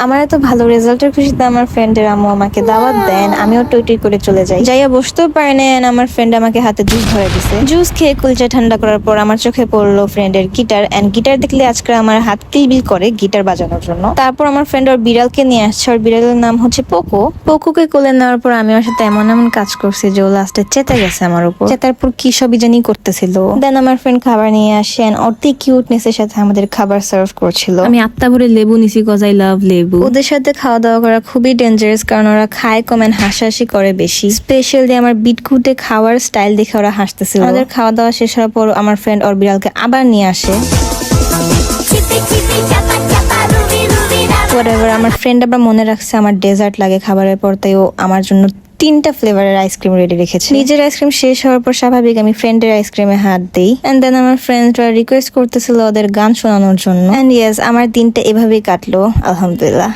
আমার এত ভালো রেজাল্টের খুশিতে আমার ফ্রেন্ডের আম্মু আমাকে দাওয়াত দেন, আমিও টই টই করে চলে যাই। যাইয়া বসতেও পারে না, আমার ফ্রেন্ড আমাকে হাতে জুস ধরে দিছে। জুস খেয়ে কুলচা ঠান্ডা করার পর আমার চোখে পড়লো ফ্রেন্ডের গিটার, এন্ড গিটার দেখলে আজকে আমার হাত কিলবিল করে গিটার বাজানোর জন্য। তারপর আমার ফ্রেন্ড ওর বিড়ালকে নিয়ে আসছে, ওর বিড়ালের নাম হচ্ছে পোকো। পোকোকে কোলে নেওয়ার পর আমি ওর সাথে এমন এমন কাজ করছি যে ও লাস্টে চেতে গেছে আমার উপর। চেতার পর কি সবই জানি করতেছিল। দেন আমার ফ্রেন্ড খাবার নিয়ে আসেন, অতি কিউটনেসের সাথে আমাদের খাবার সার্ভ করছিল। আমি আত্মা ভরে লেবু নিছি কজ আই লাভ লেবু। ওদের সাথে খাওয়া দাওয়া করা খুবই ডেঞ্জারাস, কারণ ওরা খায় কম এন্ড হাসাহাসি করে বেশি। স্পেশালি আমার বিটকুটে খাওয়ার স্টাইল দেখে ওরা হাসতেছিল। আমাদের খাওয়া দাওয়া শেষ হওয়ার পর আমার ফ্রেন্ড ওর বিড়ালকে আবার নিয়ে আসে। আমার ফ্রেন্ড আবার মনে রাখছে আমার ডেজার্ট লাগে খাবারের পর, তাই ও আমার জন্য 3টা ফ্লেভারের আইসক্রিম রেডি রেখেছে। নিজের আইসক্রিম শেষ হওয়ার পর স্বাভাবিক আমি ফ্রেন্ডের আইসক্রিমে হাত দিই, এন্ড দেন আমার ফ্রেন্ডরা রিকোয়েস্ট করতেছিল ওদের গান শোনানোর জন্য। এন্ড ইয়েস, আমার দিনটা এভাবেই কাটলো আলহামদুলিল্লাহ।